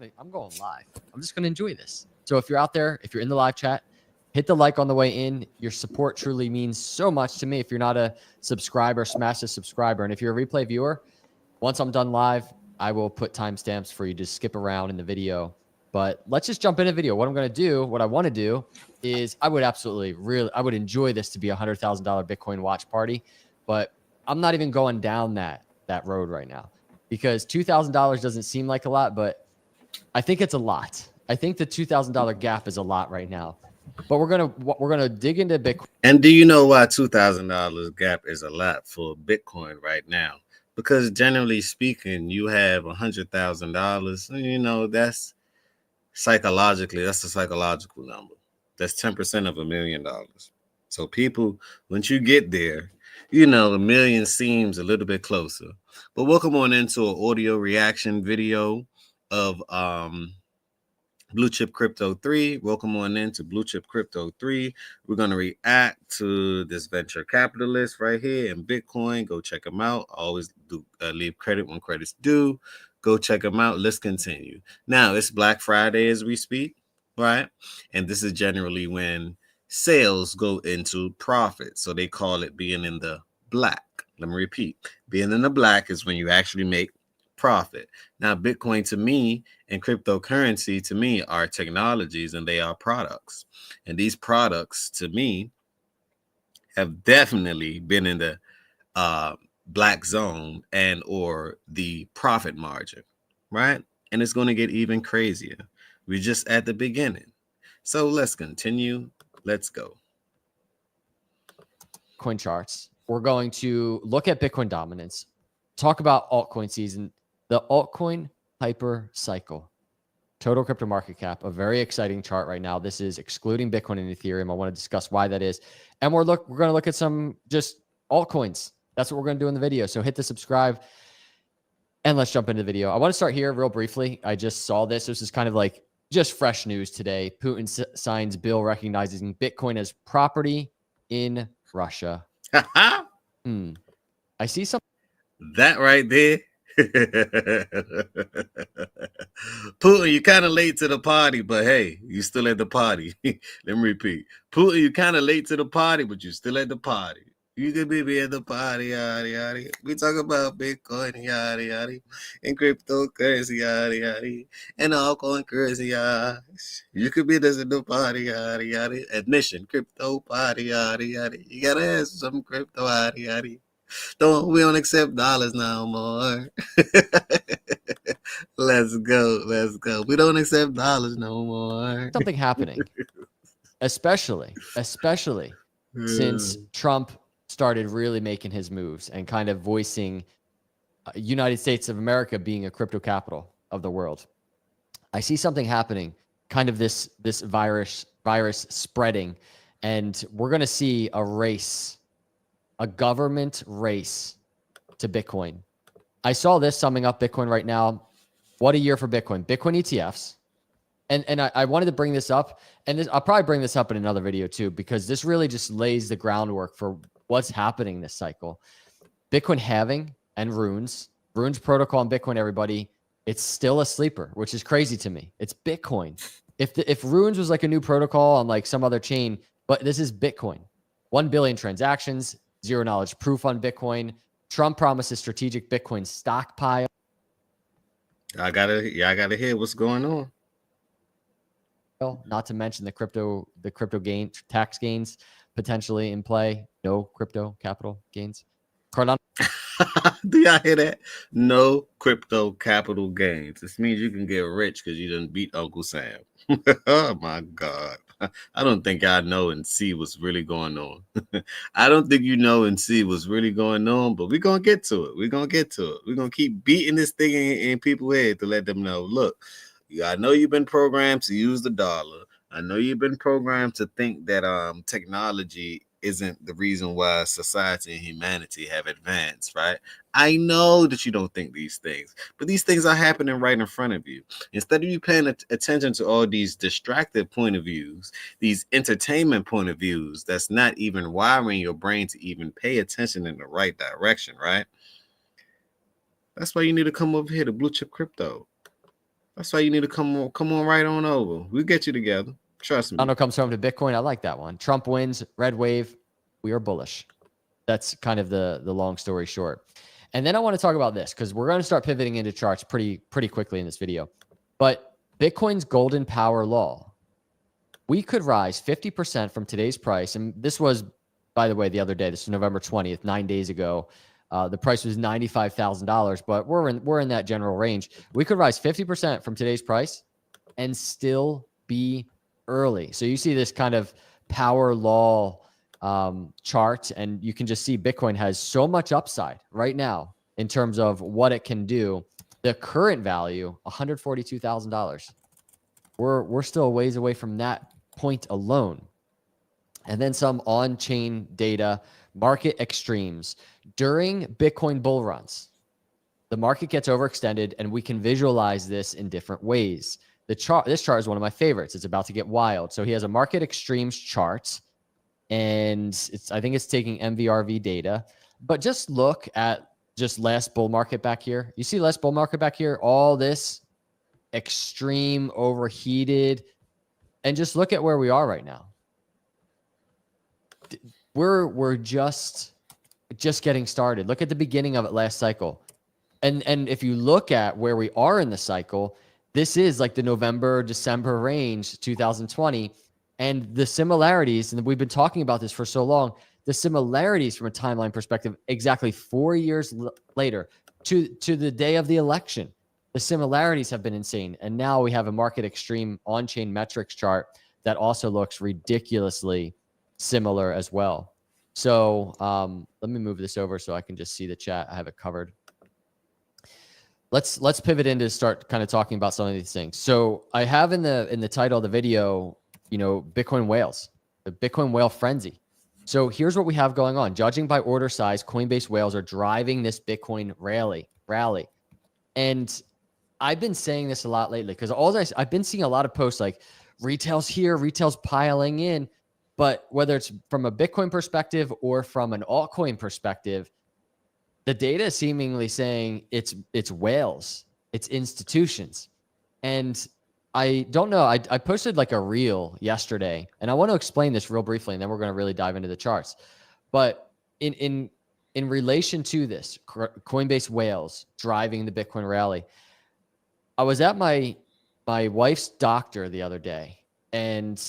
I'm going live. I'm just gonna enjoy this. So if you're out there, if you're in the live chat, hit the like on the way in. Your support truly means so much to me. If you're not a subscriber, smash the subscriber. And if you're a replay viewer, once I'm done live, I will put timestamps for you to skip around in the video. But let's just jump into video. What I'm going to do, what I want to do is I would I would enjoy this to be a $100,000 Bitcoin watch party, but I'm not even going down that road right now because $2,000 doesn't seem like a lot, but I think it's a lot. I think the $2,000 gap is a lot right now. But we're gonna dig into Bitcoin. And do you know why $2,000 gap is a lot for Bitcoin right now? Because generally speaking, you have $100,000. You know, that's psychologically, that's a psychological number. That's 10% of $1 million. So people, once you get there, you know, 1 million seems a little bit closer. But welcome on into an audio reaction video of Blue Chip Crypto 3. Welcome on into Blue Chip Crypto 3. We're going to react to this venture capitalist right here in Bitcoin. Go check him out. I always do leave credit when credit's due. Go check him out. Let's continue. Now, it's Black Friday as we speak, right? And this is generally when sales go into profit. So they call it being in the black. Let me repeat. Being in the black is when you actually make profit. Now, Bitcoin to me and cryptocurrency to me are technologies and they are products. And these products to me have definitely been in the black zone and or the profit margin, right? And it's going to get even crazier. We're just at the beginning. So let's continue. Let's go. Coin charts. We're going to look at Bitcoin dominance, talk about altcoin season, the altcoin hyper cycle, total crypto market cap, a very exciting chart right now. This is excluding Bitcoin and Ethereum. I want to discuss why that is. And we're going to look at some just altcoins. That's what we're going to do in the video. So hit the subscribe and let's jump into the video. I want to start here real briefly. I just saw this. This is kind of like just fresh news today. Putin signs bill recognizing Bitcoin as property in Russia. I see something. That right there. Putin, you kind of late to the party, but hey, you still at the party. Let me repeat. Putin, you kind of late to the party, but you still at the party. You could be at the party, yada yada. We talk about Bitcoin, yada yada, and cryptocurrency, yada yada, and altcoin currency, yada. You could be this at the party, yada yada. Admission, crypto party, yada yada. You gotta have some crypto, yada yada. We don't accept dollars no more. Let's go. We don't accept dollars no more. Something happening, especially since Trump started really making his moves and kind of voicing United States of America being a crypto capital of the world. I see something happening, kind of this virus spreading, and we're going to see a race, a government race to Bitcoin. I saw this summing up Bitcoin right now. What a year for Bitcoin. Bitcoin ETFs. And I wanted to bring this up, and I'll probably bring this up in another video too, because this really just lays the groundwork for what's happening this cycle. Bitcoin halving and Runes protocol and Bitcoin, everybody, it's still a sleeper, which is crazy to me. It's Bitcoin. If Runes was like a new protocol on like some other chain, but this is Bitcoin. 1 billion transactions, zero knowledge proof on Bitcoin. Trump promises strategic Bitcoin stockpile. I gotta hear what's going on. Not to mention the crypto tax gains potentially in play. No crypto capital gains. Cardano. Do y'all hear that? No crypto capital gains. This means you can get rich because you didn't beat Uncle Sam. Oh my God. I don't think y'all know and see what's really going on. I don't think you know and see what's really going on, but we're going to get to it. We're going to keep beating this thing in people's head to let them know, look, I know you've been programmed to use the dollar. I know you've been programmed to think that technology isn't the reason why society and humanity have advanced, right? I know that you don't think these things, but these things are happening right in front of you. Instead of you paying attention to all these distracted point of views, these entertainment point of views, that's not even wiring your brain to even pay attention in the right direction, right? That's why you need to come over here to Blue Chip Crypto. That's why you need to come on right on over. We'll get you together. Trust me. Donald comes home to Bitcoin. I like that one. Trump wins, red wave. We are bullish. That's kind of the long story short. And then I want to talk about this because we're going to start pivoting into charts pretty quickly in this video. But Bitcoin's golden power law, we could rise 50% from today's price. And this was, by the way, the other day, this is November 20th, 9 days ago. The price was $95,000, but we're in that general range. We could rise 50% from today's price and still be early. So you see this kind of power law chart, and you can just see Bitcoin has so much upside right now in terms of what it can do. The current value, $142,000. We're still a ways away from that point alone. And then some on-chain data, market extremes. During Bitcoin bull runs, the market gets overextended, and we can visualize this in different ways. This chart is one of my favorites. It's about to get wild. So he has a market extremes chart, and I think it's taking MVRV data. But just look at just last bull market back here. You see last bull market back here, all this extreme overheated, and just look at where we are right now. We're just getting started. Look at the beginning of it last cycle. And if you look at where we are in the cycle, this is like the November, December range, 2020. And the similarities, and we've been talking about this for so long, the similarities from a timeline perspective, exactly 4 years later to the day of the election, the similarities have been insane. And now we have a market extreme on-chain metrics chart that also looks ridiculously similar as well. So let me move this over so I can just see the chat. I have it covered. Let's pivot into start kind of talking about some of these things. So I have in the title of the video, Bitcoin whales, the Bitcoin whale frenzy. So here's what we have going on. Judging by order size, Coinbase whales are driving this Bitcoin rally. And I've been saying this a lot lately because I've been seeing a lot of posts like retail's here, retail's piling in. But whether it's from a Bitcoin perspective or from an altcoin perspective, the data is seemingly saying it's whales, it's institutions. And I don't know. I posted like a reel yesterday, and I want to explain this real briefly, and then we're going to really dive into the charts. But in relation to this, Coinbase whales driving the Bitcoin rally, I was at my wife's doctor the other day, and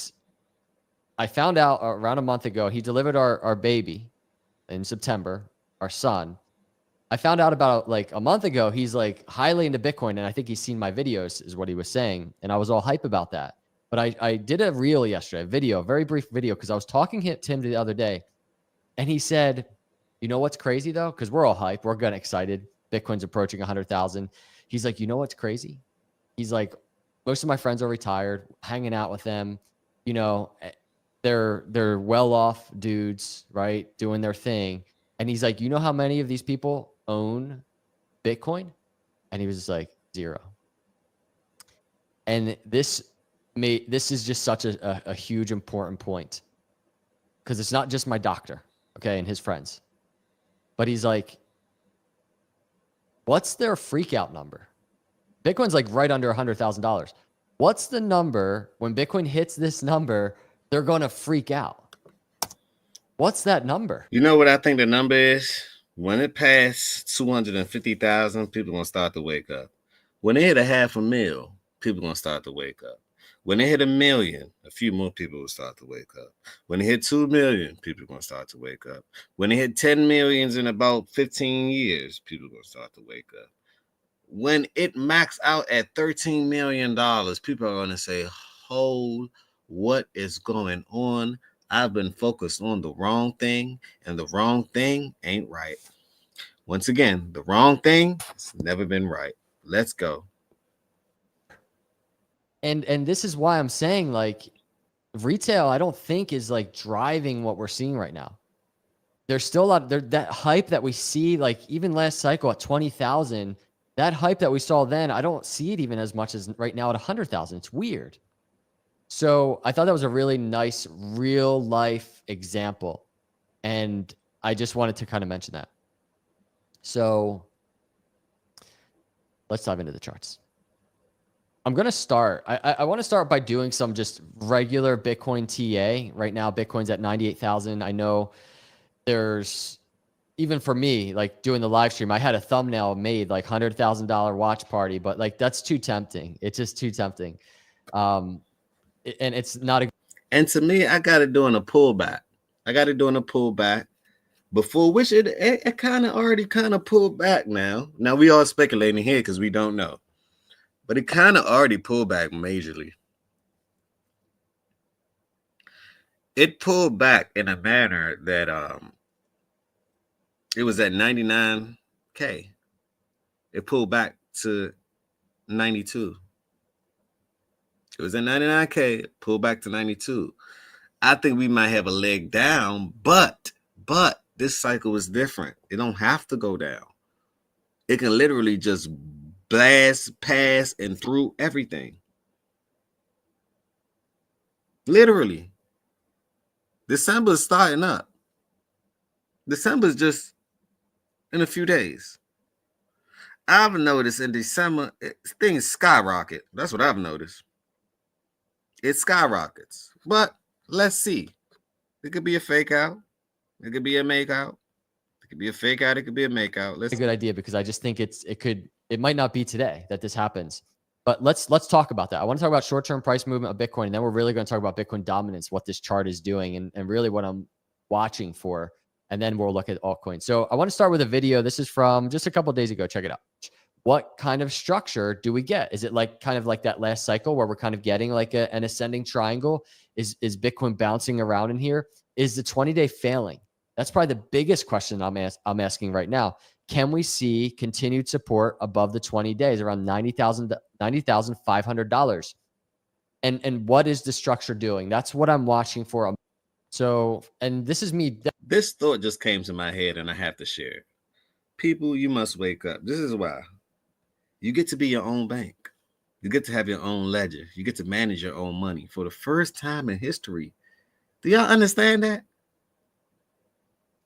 I found out around a month ago, he delivered our baby in September, our son. I found out about like a month ago, he's like highly into Bitcoin. And I think he's seen my videos is what he was saying. And I was all hype about that. But I did a reel yesterday, a very brief video, because I was talking to him the other day. And he said, you know what's crazy though? Because we're all hype. We're getting excited. Bitcoin's approaching 100,000. He's like, you know what's crazy? He's like, most of my friends are retired, hanging out with them. They're well-off dudes, right? Doing their thing. And he's like, you know how many of these people own Bitcoin? And he was just like, 0. And this is just such a huge important point, because it's not just my doctor, okay, and his friends, but he's like, what's their freak out number? Bitcoin's like right under $100,000. What's the number when Bitcoin hits this number, they're going to freak out? What's that number? You know what I think the number is? When it passed 250,000, people going to start to wake up. When they hit $500,000, people going to start to wake up. When they hit $1 million, a few more people will start to wake up. When they hit 2 million, people are going to start to wake up. When they hit 10 millions in about 15 years, people are going to start to wake up. When it maxed out at $13 million, people are going to say, hold, what is going on? I've been focused on the wrong thing, and the wrong thing ain't right. Once again, the wrong thing has never been right. Let's go. And this is why I'm saying, like, retail, I don't think is like driving what we're seeing right now. There's still a lot that hype that we see, like even last cycle at 20,000, that hype that we saw then, I don't see it even as much as right now at 100,000. It's weird. So I thought that was a really nice real life example. And I just wanted to kind of mention that. So let's dive into the charts. I'm going to start. I want to start by doing some just regular Bitcoin TA. Right now, Bitcoin's at 98,000. I know there's, even for me, like doing the live stream, I had a thumbnail made like $100,000 watch party, but like that's too tempting. It's just too tempting. And it's not a. And to me, I got it doing a pullback. Before which it kind of already kind of pulled back now. Now we all speculating here because we don't know. But it kind of already pulled back majorly. It pulled back in a manner that it was at 99K. It pulled back to 92. It was at 99K, pulled back to 92. I think we might have a leg down, but this cycle is different. It don't have to go down. It can literally just blast past and through everything. Literally. December is starting up. December is just in a few days. I've noticed in December, things skyrocket. That's what I've noticed. It skyrockets. But let's see. It could be a fake out. It could be a make out. It could be a fake out. It could be a make out. A good idea, because I just think it might not be today that this happens. But let's talk about that. I want to talk about short-term price movement of Bitcoin, and then we're really going to talk about Bitcoin dominance, what this chart is doing, and really what I'm watching for. And then we'll look at altcoins. So I want to start with a video. This is from just a couple of days ago. Check it out. What kind of structure do we get? Is it like kind of like that last cycle where we're kind of getting like an ascending triangle? Is Bitcoin bouncing around in here? Is the 20-day failing? That's probably the biggest question I'm asking right now. Can we see continued support above the 20 days around $90,500? And what is the structure doing? That's what I'm watching for. So, and this is me. This thought just came to my head and I have to share it. People, you must wake up. This is why. You get to be your own bank. You get to have your own ledger. You get to manage your own money for the first time in history. Do y'all understand that?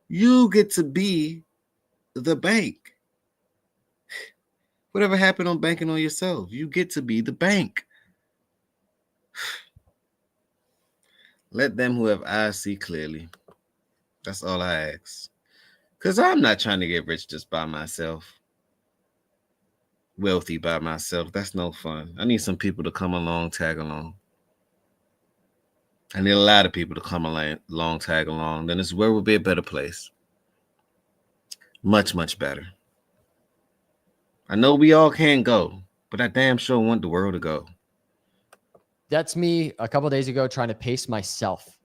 You get to be the bank. Whatever happened on banking on yourself, you get to be the bank. Let them who have eyes see clearly. That's all I ask. Because I'm not trying to get rich just by myself. Wealthy by myself. That's no fun. I need some people to come along, tag along. I need a lot of people to come along, tag along. Then this world will be a better place. Much, much better. I know we all can't go, but I damn sure want the world to go. That's me a couple of days ago trying to pace myself.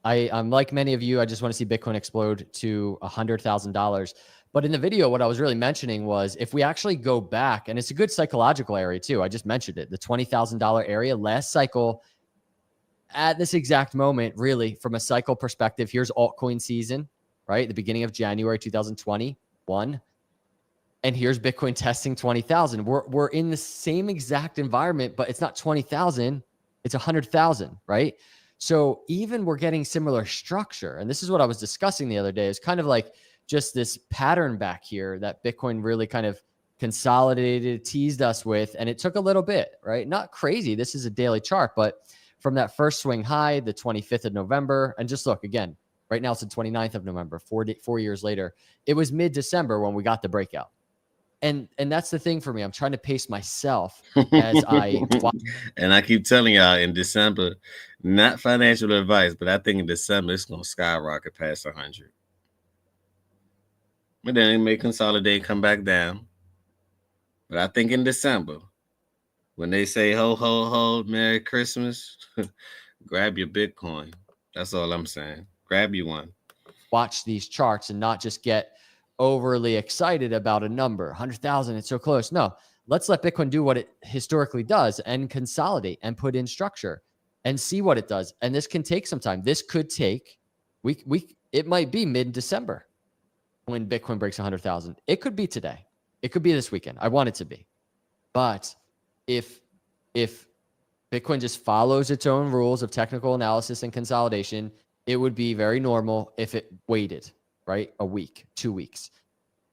I'm like many of you. I just want to see Bitcoin explode to $100,000. But in the video, what I was really mentioning was if we actually go back, and it's a good psychological area too. I just mentioned it, the $20,000 area last cycle at this exact moment, really from a cycle perspective, here's altcoin season, right? The beginning of January, 2021. And here's Bitcoin testing 20,000. We're in the same exact environment, but it's not 20,000. It's 100,000, right? So even we're getting similar structure. And this is what I was discussing the other day. It's kind of like just this pattern back here that Bitcoin really kind of consolidated, teased us with. And it took a little bit, right? Not crazy. This is a daily chart, but from that first swing high, the 25th of November, and just look again, right now it's the 29th of November, 4 years later. It was mid-December when we got the breakout. And that's the thing for me. I'm trying to pace myself as I watch. And I keep telling y'all in December, not financial advice, but I think in December it's going to skyrocket past 100. But then it may consolidate, come back down. But I think in December, when they say ho, ho, ho, Merry Christmas, grab your Bitcoin. That's all I'm saying. Grab you one. Watch these charts and not just get overly excited about a number. 100,000, it's so close. No, let's let Bitcoin do what it historically does and consolidate and put in structure and see what it does. And this can take some time. This could take it might be mid-December when Bitcoin breaks 100,000. It could be today. It could be this weekend. I want it to be. But if Bitcoin just follows its own rules of technical analysis and consolidation, it would be very normal if it waited, right? A week, 2 weeks.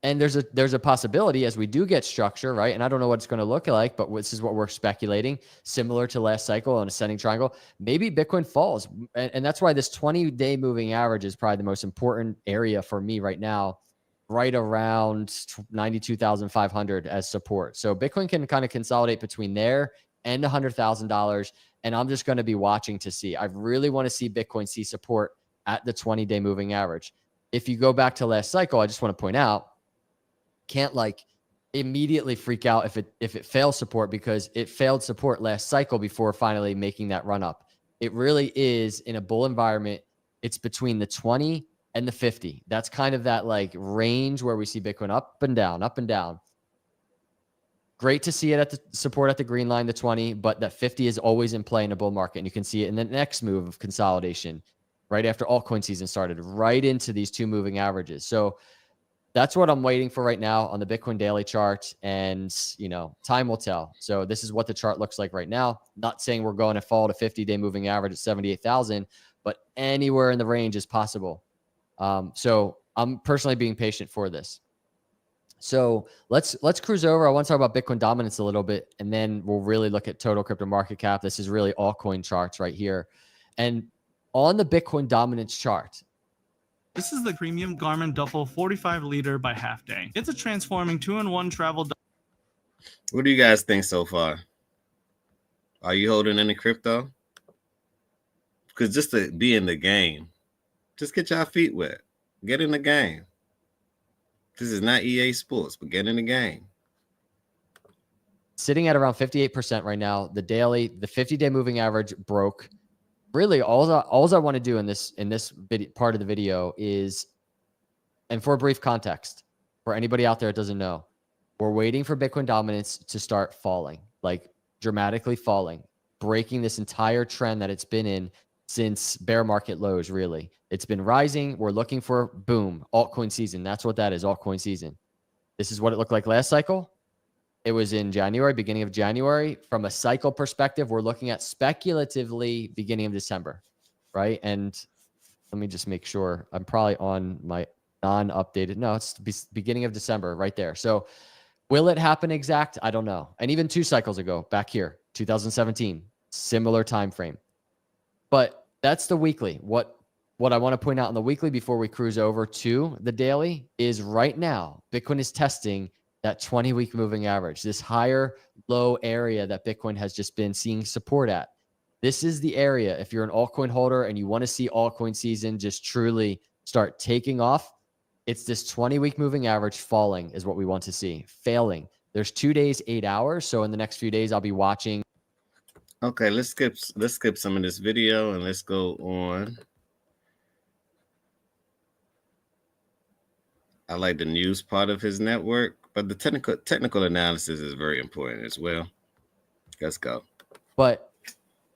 And there's a possibility as we do get structure, right? And I don't know what it's going to look like, but this is what we're speculating, similar to last cycle on ascending triangle. Maybe Bitcoin falls. And that's why this 20-day moving average is probably the most important area for me right now, right around 92,500 as support. So Bitcoin can kind of consolidate between there and $100,000. And I'm just going to be watching to see. I really want to see Bitcoin see support at the 20-day moving average. If you go back to last cycle, I just want to point out, can't like immediately freak out if it fails support, because it failed support last cycle before finally making that run up. It really is, in a bull environment, it's between the 20 and the 50. That's kind of that like range where we see Bitcoin up and down, up and down. Great to see it at the support at the green line, the 20, but that 50 is always in play in a bull market. And you can see it in the next move of consolidation right after altcoin season started, right into these two moving averages. So that's what I'm waiting for right now on the Bitcoin daily chart. And, time will tell. So this is what the chart looks like right now. Not saying we're going to fall to 50-day moving average at 78,000, but anywhere in the range is possible. So I'm personally being patient for this. So let's cruise over. I want to talk about Bitcoin dominance a little bit, and then we'll really look at total crypto market cap. This is really altcoin charts right here. And on the Bitcoin dominance chart, this is the premium Garmin Duffel 45 liter by Half Day. It's a transforming 2-in-1 travel. What do you guys think so far? Are you holding any crypto? Because just to be in the game, just get your feet wet. Get in the game. This is not EA Sports, but get in the game. Sitting at around 58% right now. The 50-day moving average broke. Really, all I want to do in this part of the video is, and for a brief context, for anybody out there that doesn't know, we're waiting for Bitcoin dominance to start falling, like dramatically falling, breaking this entire trend that it's been in since bear market lows, really. It's been rising. We're looking for, boom, altcoin season. That's what that is, altcoin season. This is what it looked like last cycle. It was in January, beginning of January. From a cycle perspective, we're looking at speculatively beginning of December, right? And let me just make sure. I'm probably on my non-updated. No, it's beginning of December right there. So will it happen exact? I don't know. And even 2 cycles ago, back here, 2017, similar time frame. But that's the weekly. What I want to point out on the weekly before we cruise over to the daily is right now, Bitcoin is testing that 20-week moving average, this higher low area that Bitcoin has just been seeing support at. This is the area, if you're an altcoin holder and you want to see altcoin season just truly start taking off, it's this 20-week moving average falling is what we want to see. Failing. There's 2 days, 8 hours. So in the next few days, I'll be watching. Okay, let's skip some of this video and let's go on. I like the news part of his network, but the technical analysis is very important as well. Let's go. But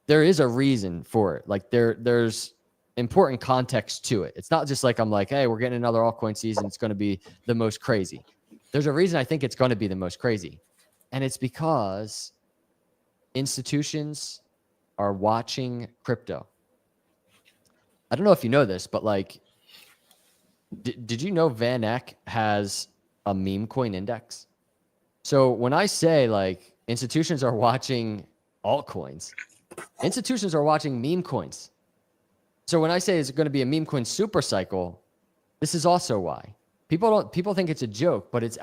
there is a reason for it. Like there's important context to it. It's not just like I'm like, hey, we're getting another altcoin season. It's going to be the most crazy. There's a reason I think it's going to be the most crazy. And it's because institutions are watching crypto. I don't know if you know this, but like, did you know Van Eck has a meme coin index? So when I say like institutions are watching altcoins, institutions are watching meme coins. So when I say it's going to be a meme coin super cycle, this is also why. People think it's a joke, but it's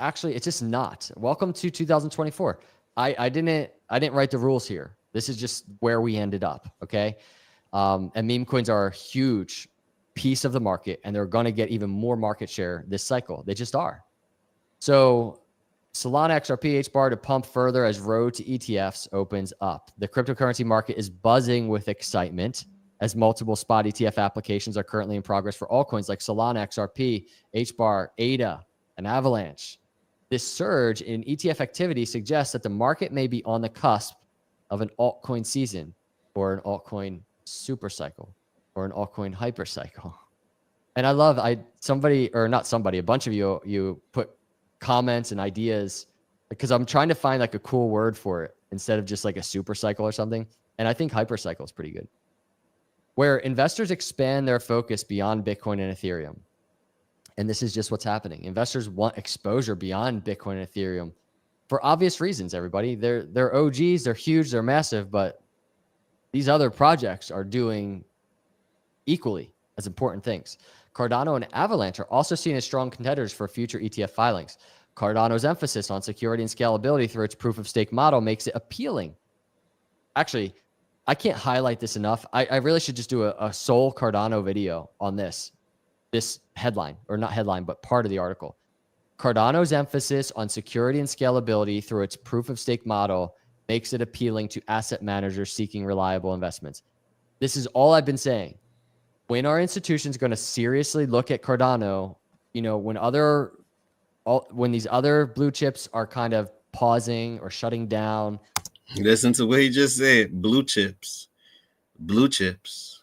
just not. Welcome to 2024. I didn't write the rules here. This is just where we ended up. Okay. And meme coins are a huge piece of the market, and they're going to get even more market share this cycle. They just are. So Solana XRP HBAR to pump further as road to ETFs opens up. The cryptocurrency market is buzzing with excitement as multiple spot ETF applications are currently in progress for altcoins like Solana XRP, HBAR, ADA, and Avalanche. This surge in ETF activity suggests that the market may be on the cusp of an altcoin season, or an altcoin super cycle, or an altcoin hyper cycle. And I love, a bunch of you put comments and ideas, because I'm trying to find like a cool word for it instead of just like a super cycle or something. And I think hyper cycle is pretty good, where investors expand their focus beyond Bitcoin and Ethereum. And this is just what's happening. Investors want exposure beyond Bitcoin and Ethereum for obvious reasons, everybody. They're OGs, they're huge, they're massive, but these other projects are doing equally as important things. Cardano and Avalanche are also seen as strong contenders for future ETF filings. Cardano's emphasis on security and scalability through its proof of stake model makes it appealing. Actually, I can't highlight this enough. I really should just do a sole Cardano video on this headline, or not headline, but part of the article. Cardano's emphasis on security and scalability through its proof of stake model makes it appealing to asset managers seeking reliable investments. This is all I've been saying. When are institutions going to seriously look at Cardano? You know, when these other blue chips are kind of pausing or shutting down. Listen to what he just said. Blue chips. Blue chips.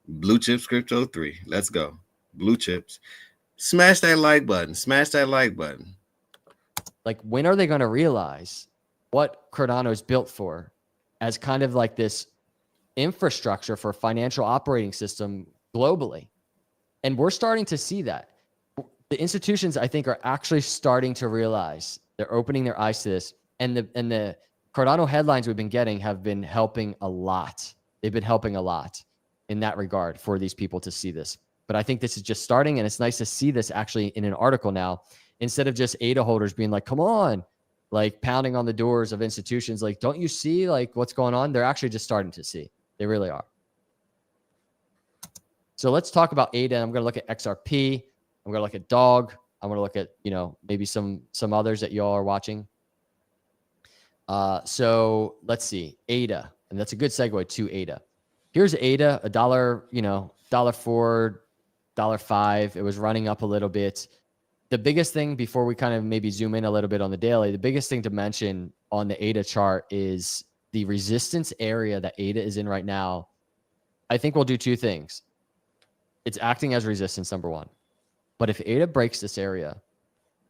Blue chips crypto 3. Let's go. Blue chips. Smash that like button. Smash that like button. Like, when are they going to realize what Cardano is built for as kind of like this infrastructure for financial operating system globally? And we're starting to see that. The institutions, I think, are actually starting to realize. They're opening their eyes to this. And the Cardano headlines we've been getting have been helping a lot. They've been helping a lot in that regard for these people to see this. But I think this is just starting, and it's nice to see this actually in an article now, instead of just ADA holders being like, come on, like pounding on the doors of institutions. Like, don't you see like what's going on? They're actually just starting to see. They really are. So let's talk about ADA. I'm going to look at XRP. I'm going to look at DOG. I'm going to look at, maybe some others that y'all are watching. So let's see, ADA, and that's a good segue to ADA. Here's ADA, $1, $1.04, $1.05. It was running up a little bit. The biggest thing, before we kind of maybe zoom in a little bit on the daily, the biggest thing to mention on the ADA chart is the resistance area that ADA is in right now. I think we'll do two things. It's acting as resistance, number one. But if ADA breaks this area,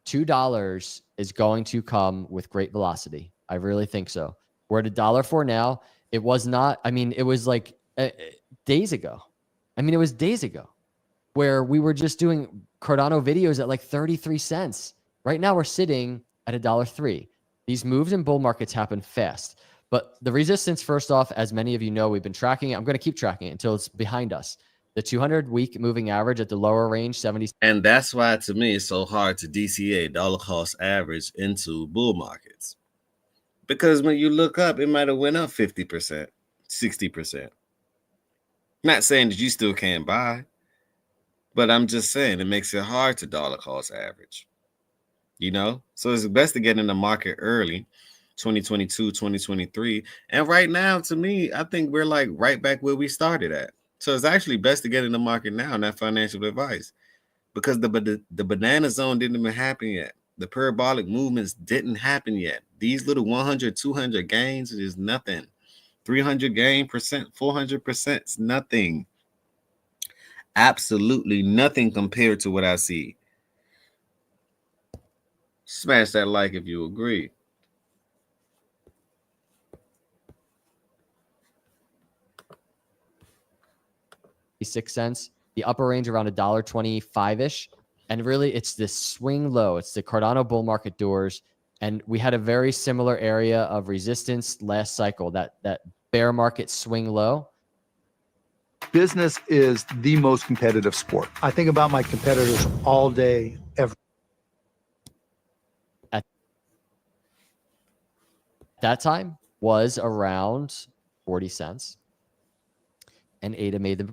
$2 is going to come with great velocity. I really think so. We're at $1.04 now. It was not, it was like days ago. It was days ago where we were just doing Cardano videos at like 33 cents. Right now we're sitting at $1.03. These moves in bull markets happen fast. But the resistance, first off, as many of you know, we've been tracking it. I'm going to keep tracking it until it's behind us. The 200-week moving average at the lower range, 70. And that's why, to me, it's so hard to DCA, dollar cost average, into bull markets. Because when you look up, it might have went up 50%, 60%. Not saying that you still can't buy, but I'm just saying it makes it hard to dollar cost average. So it's best to get in the market early, 2022, 2023. And right now, to me, I think we're like right back where we started at. So it's actually best to get in the market now, not financial advice, because the banana zone didn't even happen yet. The parabolic movements didn't happen yet. These little 100, 200 gains is nothing. 300 gain percent, 400% is nothing. Absolutely nothing compared to what I see. Smash that like if you agree. $0.06, the upper range around $1.25-ish. And really, it's this swing low. It's the Cardano bull market doors. And we had a very similar area of resistance last cycle, that bear market swing low. Business is the most competitive sport. I think about my competitors all day, every. At that time was around 40 cents. And ADA made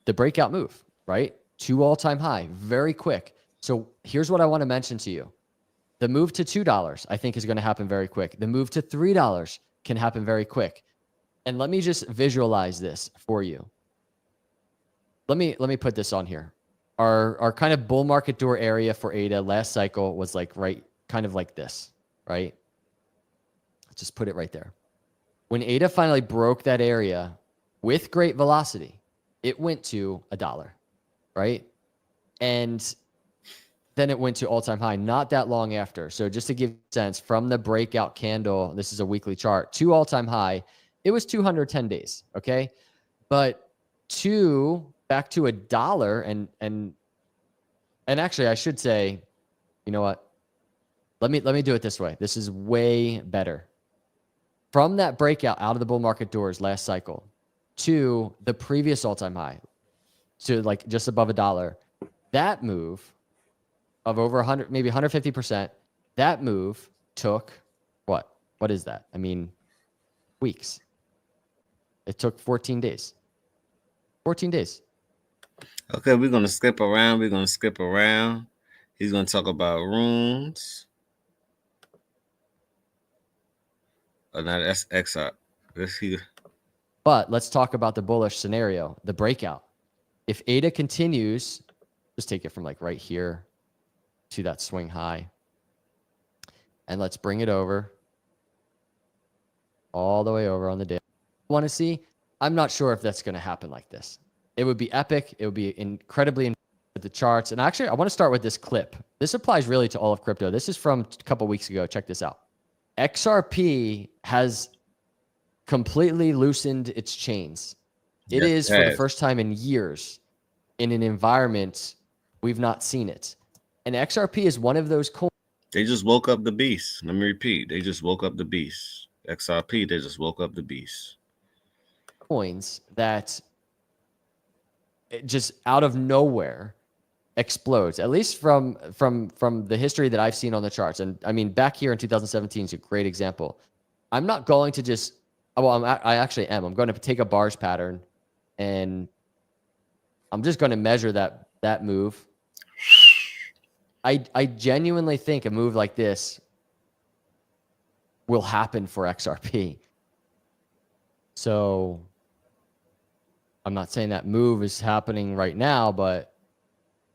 the breakout move, right? To all-time high, very quick. So here's what I want to mention to you. The move to $2, I think, is going to happen very quick. The move to $3 can happen very quick. And let me just visualize this for you. Let me put this on here. Our kind of bull market door area for ADA last cycle was like kind of like this, right? Let's just put it right there. When ADA finally broke that area with great velocity, it went to $1, right? And then it went to all-time high not that long after. So just to give you a sense, from the breakout candle, this is a weekly chart, to all-time high, it was 210 days, okay? But back to $1, and And actually, I should say, you know what? Let me do it this way. This is way better. From that breakout out of the bull market doors last cycle to the previous all-time high, to like just above $1, that move of over 100, maybe 150%, that move took what? What is that? I mean, weeks. It took 14 days. 14 days. Okay, we're gonna skip around. We're gonna skip around. He's gonna talk about runes. Oh, no, that's XR. Let's see. But let's talk about the bullish scenario, the breakout. If ADA continues, just take it from like right here to that swing high. And let's bring it over all the way over on the day. Want to see? I'm not sure if that's going to happen like this. It would be epic. It would be incredibly with the charts. And actually, I want to start with this clip. This applies really to all of crypto. This is from a couple weeks ago. Check this out. XRP has completely loosened its chains. It is for the first time in years in an environment we've not seen it. And XRP is one of those coins. They just woke up the beast. Let me repeat. They just woke up the beast. XRP, they just woke up the beast. Coins that it just out of nowhere explodes, at least from the history that I've seen on the charts. And I mean, back here in 2017 is a great example. I'm not going to just, well, I actually am. I'm going to take a bars pattern and I'm just going to measure that move. I genuinely think a move like this will happen for XRP. So I'm not saying that move is happening right now, but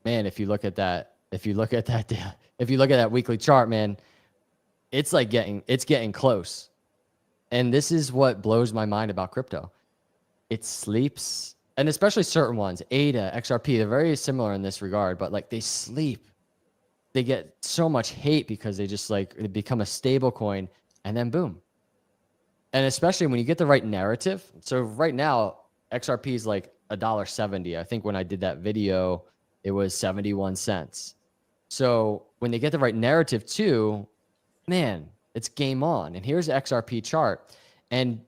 man, if you look at that weekly chart, man, it's like getting close. And this is what blows my mind about crypto. It sleeps, and especially certain ones, ADA, XRP, they're very similar in this regard, but like they sleep. They get so much hate because they just like they become a stable coin and then boom. And especially when you get the right narrative. So right now, XRP is like $1.70. I think when I did that video, it was 71 cents. So when they get the right narrative too, man, it's game on. And here's the XRP chart. And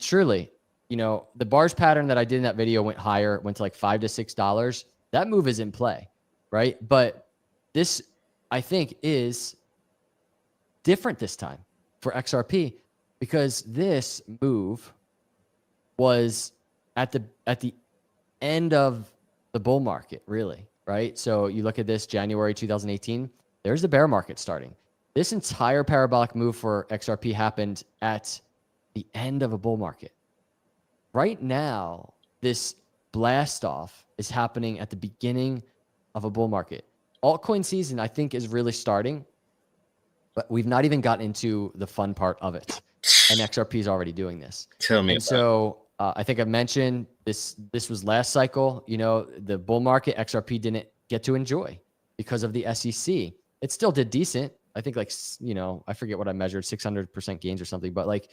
truly, you know, the bars pattern that I did in that video went higher, went to like $5 to $6. That move is in play, right? But this, I think, is different this time for XRP because this move was at the end of the bull market, really, right? So you look at this January 2018, there's the bear market starting. This entire parabolic move for XRP happened at the end of a bull market. Right now, this blast off is happening at the beginning of a bull market. Altcoin season, I think, is really starting, but we've not even gotten into the fun part of it. And XRP is already doing this. Tell me. And so I think I mentioned this was last cycle. You know, the bull market, XRP didn't get to enjoy because of the SEC. It still did decent. I think like, you know, I forget what I measured, 600% gains or something, but like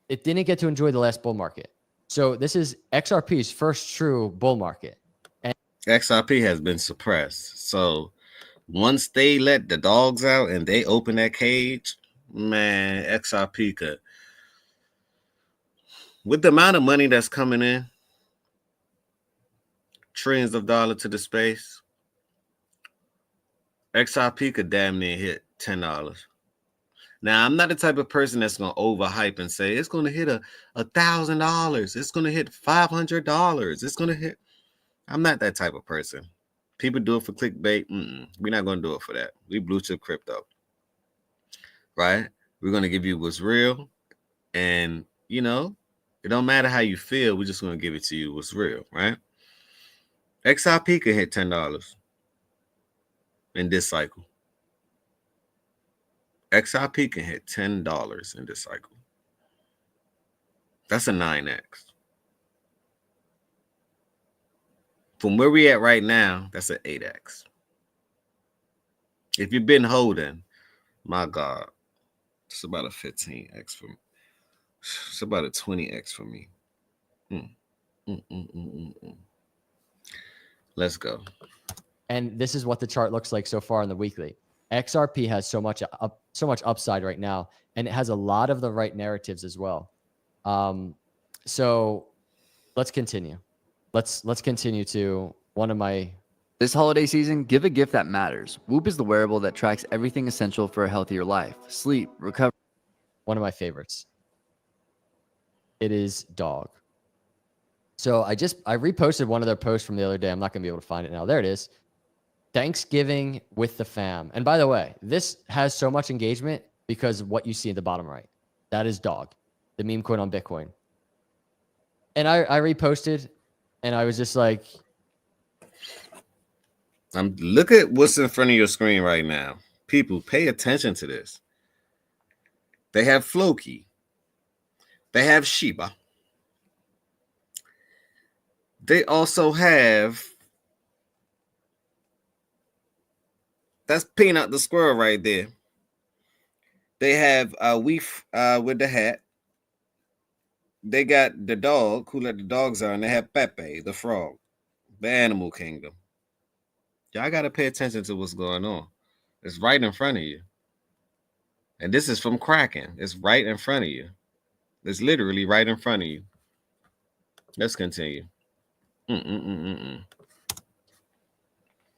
it didn't get to enjoy the last bull market. So this is XRP's first true bull market. And XRP has been suppressed. So once they let the dogs out and they open that cage, man, XRP could, with the amount of money that's coming in, trillions of dollars to the space, XRP could damn near hit $10. Now, I'm not the type of person that's going to overhype and say it's going to hit $1,000. It's going to hit $500. It's going to hit. I'm not that type of person. People do it for clickbait. We're not going to do it for that. We blue chip crypto, right? We're going to give you what's real. And, you know, it don't matter how you feel. We're just going to give it to you what's real, right? XRP could hit $10 in this cycle. XRP can hit $10 in this cycle. That's a 9x. From where we at right now, that's an 8x. If you've been holding, my God, it's about a 15x for me. It's about a 20x for me. Let's go. And this is what the chart looks like so far in the weekly. XRP has so much upside right now, and it has a lot of the right narratives as well. So let's continue. Let's continue to one of my. This holiday season, give a gift that matters. Whoop is the wearable that tracks everything essential for a healthier life: sleep, recovery. One of my favorites. It is Dog. So I reposted one of their posts from the other day. I'm not going to be able to find it now. There it is. Thanksgiving with the fam. And by the way, this has so much engagement because of what you see at the bottom right. That is Dog, the meme coin on Bitcoin. And I reposted, and I was just like, look at what's in front of your screen right now. People, pay attention to this. They have Floki. They have Shiba. They also have, that's Peanut the squirrel right there. They have Weef with the hat. They got the dog, who let the dogs out, and they have Pepe, the frog, the animal kingdom. Y'all got to pay attention to what's going on. It's right in front of you. And this is from Kraken. It's right in front of you. It's literally right in front of you. Let's continue.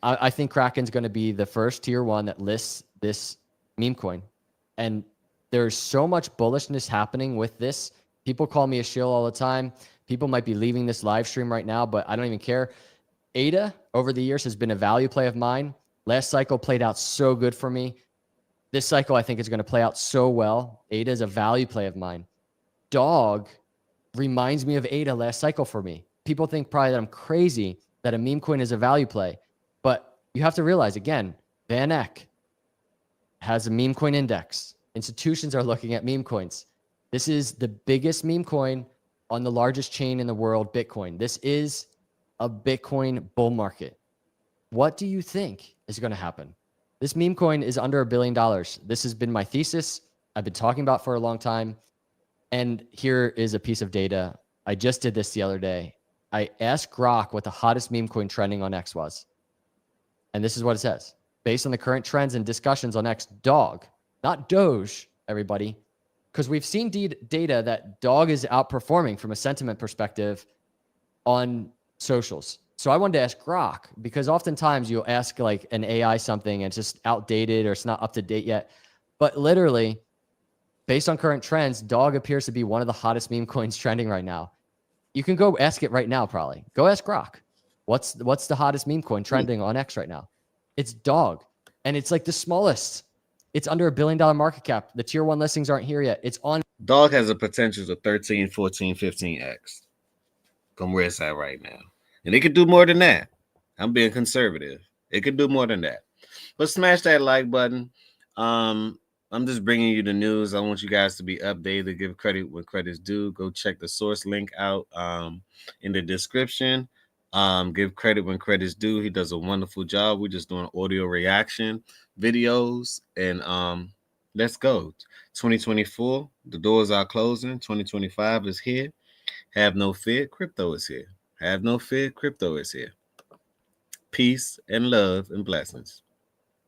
I think Kraken's going to be the first tier one that lists this meme coin. And there's so much bullishness happening with this. People call me a shill all the time. People might be leaving this live stream right now, but I don't even care. ADA over the years has been a value play of mine. Last cycle played out so good for me. This cycle, I think, is going to play out so well. ADA is a value play of mine. Dog reminds me of ADA last cycle for me. People think probably that I'm crazy that a meme coin is a value play. But you have to realize, again, Van Eck has a meme coin index. Institutions are looking at meme coins. This is the biggest meme coin on the largest chain in the world, Bitcoin. This is a Bitcoin bull market. What do you think is going to happen? This meme coin is under $1 billion. This has been my thesis. I've been talking about for a long time. And here is a piece of data. I just did this the other day. I asked Grok what the hottest meme coin trending on X was. And this is what it says. Based on the current trends and discussions on X, Dog, not Doge, everybody, because we've seen data that Dog is outperforming from a sentiment perspective on socials. So I wanted to ask Grok, because oftentimes you'll ask like an AI something and it's just outdated or it's not up to date yet. But literally, based on current trends, Dog appears to be one of the hottest meme coins trending right now. You can go ask it right now, probably. Go ask Grok. What's the hottest meme coin trending on X right now? It's Dog. And it's like the smallest. It's under $1 billion market cap. The tier one listings aren't here yet. It's on. Dog has a potential of 13, 14, 15x from where it's at right now. And it could do more than that. I'm being conservative. It could do more than that. But smash that like button. I'm just bringing you the news. I want you guys to be updated. Give credit when credit's due. Go check the source link out in the description. Give credit when credit's due. He does a wonderful job. We're just doing audio reaction videos. And let's go. 2024, the doors are closing. 2025 is here. Have no fear. Crypto is here. Have no fear. Crypto is here. Peace and love and blessings.